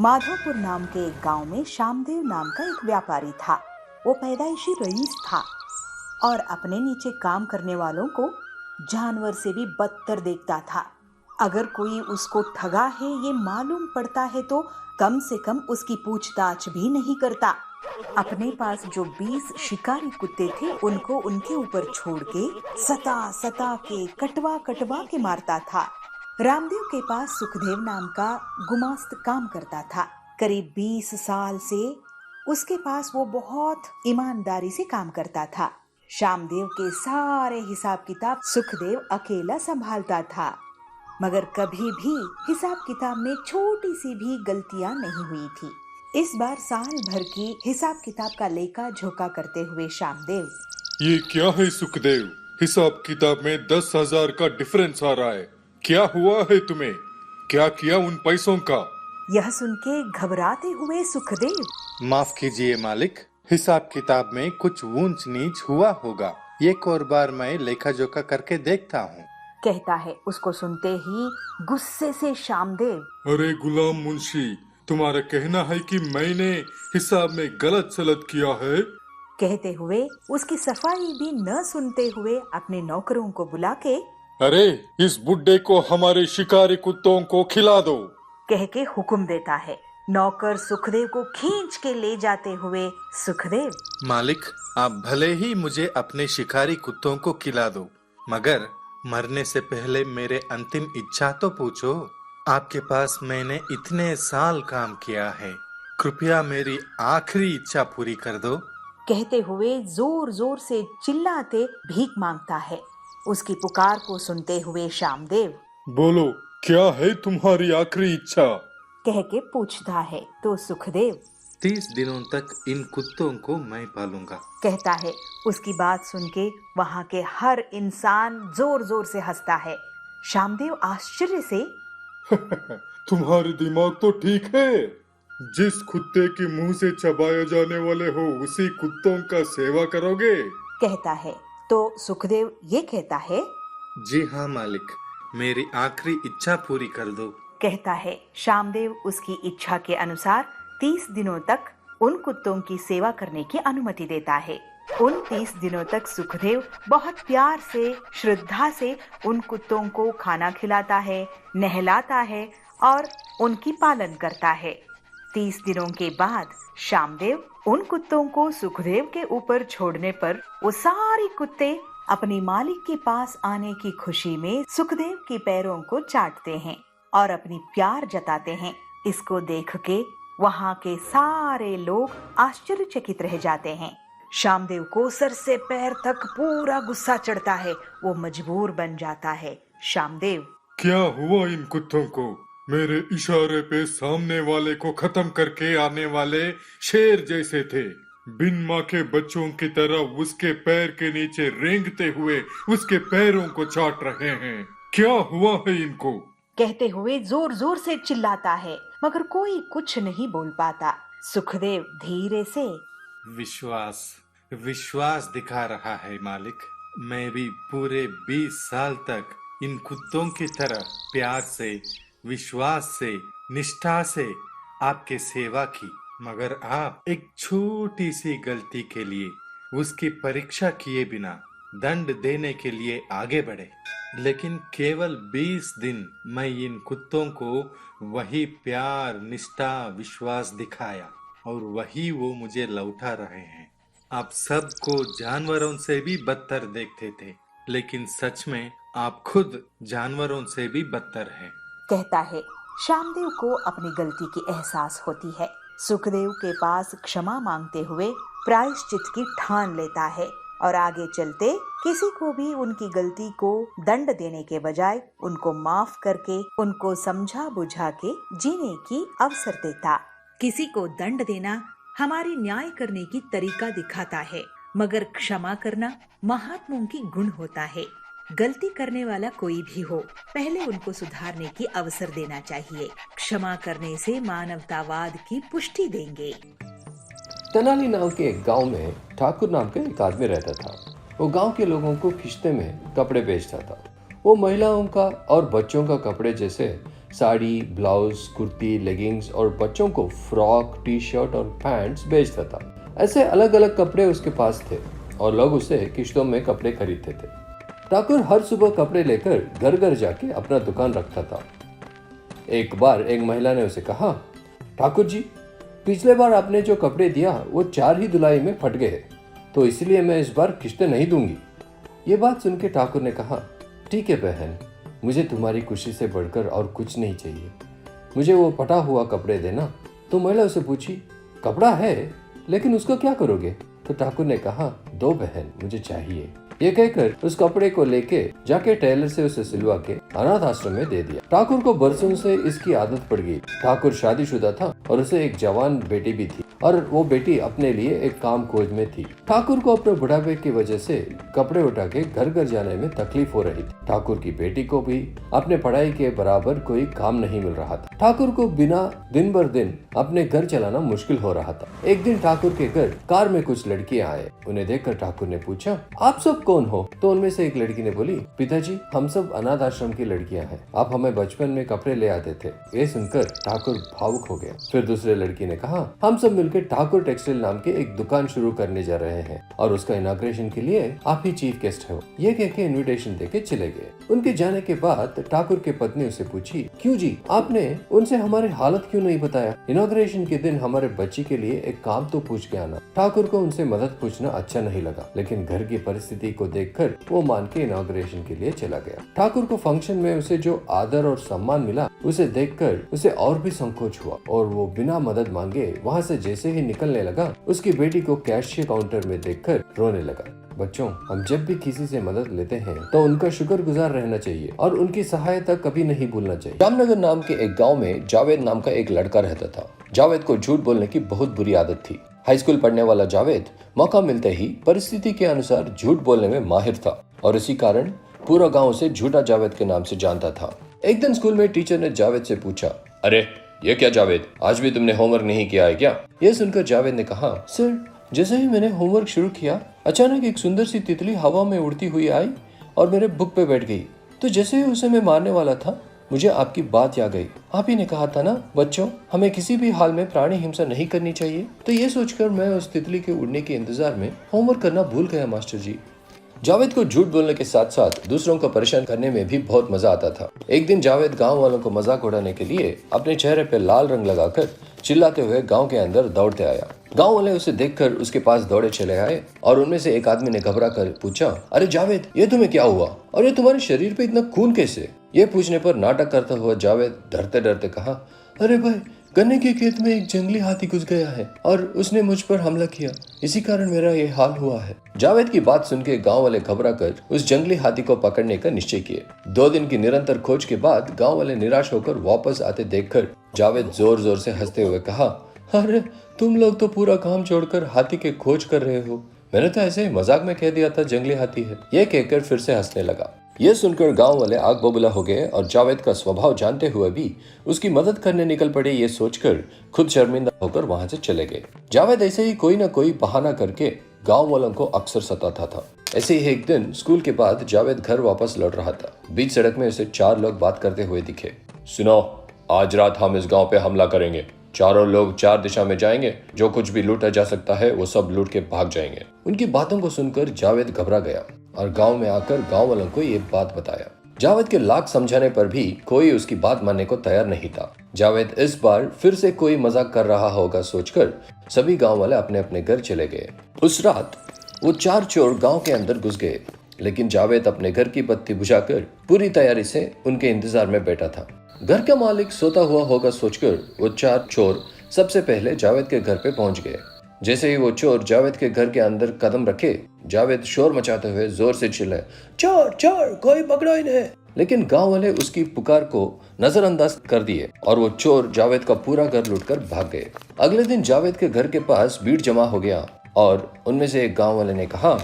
माधोपुर नाम के एक गांव में श्यामदेव नाम का एक व्यापारी था। वो पैदाइशी रईस था और अपने नीचे काम करने वालों को जानवर से भी बदतर देखता था। अगर कोई उसको ठगा है ये मालूम पड़ता है तो कम से कम उसकी पूछताछ भी नहीं करता। अपने पास जो 20 शिकारी कुत्ते थे उनको उनके ऊपर छोड़ के सता सता के कटवा कटवा के मारता था। रामदेव के पास सुखदेव नाम का गुमास्त काम करता था। करीब 20 साल से उसके पास वो बहुत ईमानदारी से काम करता था। श्यामदेव के सारे हिसाब किताब सुखदेव अकेला संभालता था, मगर कभी भी हिसाब किताब में छोटी सी भी गलतियां नहीं हुई थी। इस बार साल भर की हिसाब किताब का लेखा जोखा करते हुए श्यामदेव, ये क्या है सुखदेव? हिसाब किताब में 10,000 का डिफरेंस आ रहा है। क्या हुआ है तुम्हें? क्या किया उन पैसों का? यह सुन के घबराते हुए सुखदेव, माफ कीजिए मालिक, हिसाब किताब में कुछ ऊंच नीच हुआ होगा। एक और बार मैं लेखा जोखा करके देखता हूँ, कहता है। उसको सुनते ही गुस्से से श्यामदेव, अरे गुलाम मुंशी, तुम्हारा कहना है कि मैंने हिसाब में गलत सलत किया है? कहते हुए उसकी सफाई भी न सुनते हुए अपने नौकरों को बुला के, अरे इस बुड्ढे को हमारे शिकारी कुत्तों को खिला दो, कह के हुक्म देता है। नौकर सुखदेव को खींच के ले जाते हुए सुखदेव, मालिक आप भले ही मुझे अपने शिकारी कुत्तों को खिला दो, मगर मरने से पहले मेरे अंतिम इच्छा तो पूछो। आपके पास मैंने इतने साल काम किया है, कृपया मेरी आखिरी इच्छा पूरी कर दो। कहते हुए जोर जोर से चिल्लाते भीख मांगता है। उसकी पुकार को सुनते हुए श्यामदेव, बोलो क्या है तुम्हारी आखिरी इच्छा? कह के पूछता है तो सुखदेव 30 दिनों तक इन कुत्तों को मैं पालूंगा, कहता है। उसकी बात सुन के वहाँ के हर इंसान जोर जोर से हंसता है। श्यामदेव आश्चर्य से, तुम्हारे दिमाग तो ठीक है। जिस कुत्ते के मुंह से चबाए जाने वाले हो उसी कुत्तों का सेवा करोगे? कहता है। तो सुखदेव ये कहता है, जी हाँ मालिक, मेरी आखिरी इच्छा पूरी कर दो। कहता है। श्यामदेव उसकी इच्छा के अनुसार 30 दिनों तक उन कुत्तों की सेवा करने की अनुमति देता है। उन 30 दिनों तक सुखदेव बहुत प्यार से, श्रद्धा से उन कुत्तों को खाना खिलाता है, नहलाता है और उनकी पालन करता है। 30 दिनों के बाद श्यामदेव उन कुत्तों को सुखदेव के ऊपर छोड़ने पर वो सारे कुत्ते अपने मालिक के पास आने की खुशी में सुखदेव के पैरों को चाटते हैं और अपनी प्यार जताते हैं। इसको देख के वहाँ के सारे लोग आश्चर्यचकित रह जाते हैं। श्यामदेव को सर से पैर तक पूरा गुस्सा चढ़ता है। वो मजबूर बन जाता है। श्यामदेव, क्या हुआ इन कुत्तों को? मेरे इशारे पे सामने वाले को खत्म करके आने वाले शेर जैसे थे। बिन माँ के बच्चों की तरह उसके पैर के नीचे रेंगते हुए उसके पैरों को चाट रहे हैं। क्या हुआ है इनको? कहते हुए जोर जोर से चिल्लाता है, मगर कोई कुछ नहीं बोल पाता। सुखदेव धीरे से, विश्वास विश्वास दिखा रहा है मालिक। मैं भी पूरे 20 साल तक इन कुत्तों की तरह प्यार से, विश्वास से, निष्ठा से आपके सेवा की, मगर आप एक छोटी सी गलती के लिए उसकी परीक्षा किए बिना दंड देने के लिए आगे बढ़े। लेकिन केवल 20 दिन मैं इन कुत्तों को वही प्यार, निष्ठा, विश्वास दिखाया और वही वो मुझे लौटा रहे हैं। आप सबको जानवरों से भी बदतर देखते थे, लेकिन सच में आप खुद जानवरों से भी बदतर हैं। कहता है। श्यामदेव को अपनी गलती की एहसास होती है। सुखदेव के पास क्षमा मांगते हुए प्रायश्चित की ठान लेता है और आगे चलते किसी को भी उनकी गलती को दंड देने के बजाय उनको माफ करके उनको समझा बुझा के जीने की अवसर देता। किसी को दंड देना हमारी न्याय करने की तरीका दिखाता है, मगर क्षमा करना महात्माओं की गुण होता है। गलती करने वाला कोई भी हो, पहले उनको सुधारने की अवसर देना चाहिए। क्षमा करने से मानवतावाद की पुष्टि देंगे। तेनाली नाम के एक गांव में ठाकुर नाम का एक आदमी रहता था। वो गांव के लोगों को किश्ते में कपड़े बेचता था। वो महिलाओं का और बच्चों का कपड़े जैसे साड़ी, ब्लाउज, कुर्ती, लेगिंग्स और बच्चों को फ्रॉक, टी शर्ट और पैंट्स बेचता था। ऐसे अलग अलग कपड़े उसके पास थे और लोग उसे किश्तों में कपड़े खरीदते थे। ठाकुर हर सुबह कपड़े लेकर घर घर जाके अपना दुकान रखता था। एक बार एक महिला ने उसे कहा, ठाकुर जी, पिछले बार आपने जो कपड़े दिया वो 4 ही धुलाई में फट गए, तो इसलिए मैं इस बार किश्तें नहीं दूंगी। ये बात सुन के ठाकुर ने कहा, ठीक है बहन, मुझे तुम्हारी खुशी से बढ़कर और कुछ नहीं चाहिए, मुझे वो फटा हुआ कपड़े देना। तो महिला उसे पूछी, कपड़ा है लेकिन उसको क्या करोगे? तो ठाकुर ने कहा, दो बहन, मुझे चाहिए। ये कहकर उस कपड़े को लेके जाके टेलर से उसे सिलवा के अनाथ आश्रम में दे दिया। ठाकुर को बरसों से इसकी आदत पड़ गई। ठाकुर शादीशुदा था और उसे एक जवान बेटी भी थी और वो बेटी अपने लिए एक काम खोज में थी। ठाकुर को अपने बुढ़ापे की वजह से कपड़े उठा के घर घर जाने में तकलीफ हो रही थी। ठाकुर की बेटी को भी अपने पढ़ाई के बराबर कोई काम नहीं मिल रहा था। ठाकुर को बिना दिन भर दिन अपने घर चलाना मुश्किल हो रहा था। एक दिन ठाकुर के घर कार में कुछ लड़कियां आए। उन्हें देखकर ठाकुर ने पूछा, आप सब कौन हो? तो उनमें से एक लड़की ने बोली, पिताजी, हम सब अनाथ आश्रम की लड़कियां हैं, आप हमें बचपन में कपड़े ले आते थे। ये सुनकर ठाकुर भावुक हो गया। फिर दूसरे लड़की ने कहा, हम सब मिलकर ठाकुर टेक्सटाइल नाम के एक दुकान शुरू करने जा रहे हैं और उसका इनॉग्रेशन के लिए आप ही चीफ गेस्ट हो। ये कह के इन्विटेशन देके चले गए। उनके जाने के बाद ठाकुर की पत्नी उसे पूछी, क्यों जी, आपने उनसे हमारी हालत क्यों नहीं बताया? इनॉग्रेशन के दिन हमारे बच्ची के लिए एक काम तो पूछ के आना। ठाकुर को उनसे मदद पूछना अच्छा नहीं लगा, लेकिन घर की परिस्थिति को देखकर वो मान के इनॉग्रेशन के लिए चला गया। ठाकुर को फंक्शन में उसे जो आदर और सम्मान मिला उसे देखकर उसे और भी संकोच हुआ और वो बिना मदद मांगे वहाँ से जैसे ही निकलने लगा, उसकी बेटी को कैशियर काउंटर में देखकर रोने लगा। बच्चों, हम जब भी किसी से मदद लेते हैं तो उनका शुक्रगुजार रहना चाहिए और उनकी सहायता कभी नहीं भूलना चाहिए। जामनगर नाम के एक गांव में जावेद नाम का एक लड़का रहता था। जावेद को झूठ बोलने की बहुत बुरी आदत थी। हाई स्कूल पढ़ने वाला जावेद मौका मिलते ही परिस्थिति के अनुसार झूठ बोलने में माहिर था और इसी कारण पूरा गांव उसे झूठा जावेद के नाम से जानता था। एक दिन स्कूल में टीचर ने जावेद से पूछा, अरे ये क्या जावेद, आज भी तुमने होमवर्क नहीं किया है क्या? यह सुनकर जावेद ने कहा, सर, जैसे ही मैंने होमवर्क शुरू किया, अचानक एक सुंदर सी तितली हवा में उड़ती हुई आई और मेरे बुक पे बैठ गई। तो जैसे ही उसे मैं मारने वाला था, मुझे आपकी बात याद आई। आप ही ने कहा था ना, बच्चों, हमें किसी भी हाल में प्राणी हिंसा नहीं करनी चाहिए। तो ये सोचकर मैं उस तितली के उड़ने के इंतजार में होमवर्क करना भूल गया मास्टर जी। जावेद को झूठ बोलने के साथ साथ दूसरों को परेशान करने में भी बहुत मजा आता था। एक दिन जावेद गांव वालों को मजाक उड़ाने के लिए अपने चेहरे पे लाल रंग लगाकर चिल्लाते हुए गांव के अंदर दौड़ते आया। गांव वाले उसे देखकर उसके पास दौड़े चले आए और उनमें से एक आदमी ने घबरा कर पूछा, अरे जावेद, ये तुम्हें क्या हुआ और ये तुम्हारे शरीर पे इतना खून कैसे? ये पूछने पर नाटक करता हुआ जावेद डरते डरते कहा, अरे भाई, गन्ने के खेत में एक जंगली हाथी घुस गया है और उसने मुझ पर हमला किया, इसी कारण मेरा ये हाल हुआ है। जावेद की बात सुन के गाँव वाले घबरा कर उस जंगली हाथी को पकड़ने का निश्चय किए। 2 दिन की निरंतर खोज के बाद गाँव वाले निराश होकर वापस आते देखकर जावेद जोर जोर से हंसते हुए कहा, अरे तुम लोग तो पूरा काम छोड़कर हाथी के खोज कर रहे हो, मैंने तो ऐसे ही मजाक में कह दिया था जंगली हाथी है। यह कहकर फिर से हंसने लगा। यह सुनकर गांव वाले आग बबूला हो गए और जावेद का स्वभाव जानते हुए भी उसकी मदद करने निकल पड़े, ये सोचकर खुद शर्मिंदा होकर वहां से चले गए। जावेद ऐसे ही कोई न कोई बहाना करके गांव वालों को अक्सर सताता था। ऐसे ही एक दिन स्कूल के बाद जावेद घर वापस लौट रहा था। बीच सड़क में उसे 4 लोग बात करते हुए दिखे। सुनो, आज रात हम इस गाँव पे हमला करेंगे। चारों लोग 4 दिशा में जाएंगे, जो कुछ भी लूटा जा सकता है वो सब लूट के भाग जाएंगे। उनकी बातों को सुनकर जावेद घबरा गया और गांव में आकर गांव वालों को ये बात बताया। जावेद के लाख समझाने पर भी कोई उसकी बात मानने को तैयार नहीं था। जावेद इस बार फिर से कोई मजाक कर रहा होगा सोचकर सभी गांव वाले अपने अपने घर चले गए। उस रात वो 4 चोर गांव के अंदर घुस गए, लेकिन जावेद अपने घर की बत्ती बुझाकर पूरी तैयारी से उनके इंतजार में बैठा था। घर का मालिक सोता हुआ होगा सोचकर वो 4 चोर सबसे पहले जावेद के घर पे पहुंच गए। जैसे ही वो चोर जावेद के घर के अंदर कदम रखे, जावेद शोर मचाते हुए जोर से चिल्लाए, चोर चोर, कोई पकड़ो इन्हें। लेकिन गांव वाले उसकी पुकार को नजरअंदाज कर दिए और वो चोर जावेद का पूरा घर लूटकर भाग गए। अगले दिन जावेद के घर के पास भीड़ जमा हो गया और उनमें से एक गांव वाले ने कहा,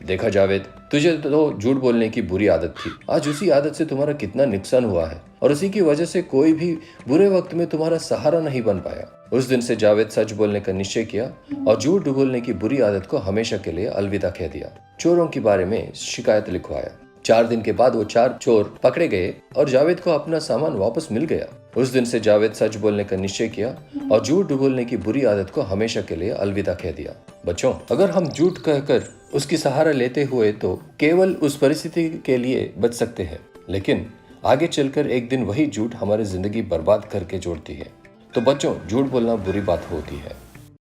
देखा जावेद, तुझे तो झूठ बोलने की बुरी आदत थी, आज उसी आदत से तुम्हारा कितना नुकसान हुआ है और उसी की वजह से कोई भी बुरे वक्त में तुम्हारा सहारा नहीं बन पाया। उस दिन से जावेद सच बोलने का निश्चय किया और झूठ बोलने की बुरी आदत को हमेशा के लिए अलविदा कह दिया। चोरों के बारे में शिकायत लिखवाया। 4 दिन के बाद वो 4 चोर पकड़े गए और जावेद को अपना सामान वापस मिल गया। उस दिन से जावेद सच बोलने का निश्चय किया और झूठ बोलने की बुरी आदत को हमेशा के लिए अलविदा कह दिया। बच्चों, अगर हम झूठ कहकर उसकी सहारा लेते हुए तो केवल उस परिस्थिति के लिए बच सकते हैं, लेकिन आगे चलकर एक दिन वही झूठ हमारी जिंदगी बर्बाद करके छोड़ती है। तो बच्चों, झूठ बोलना बुरी बात होती है।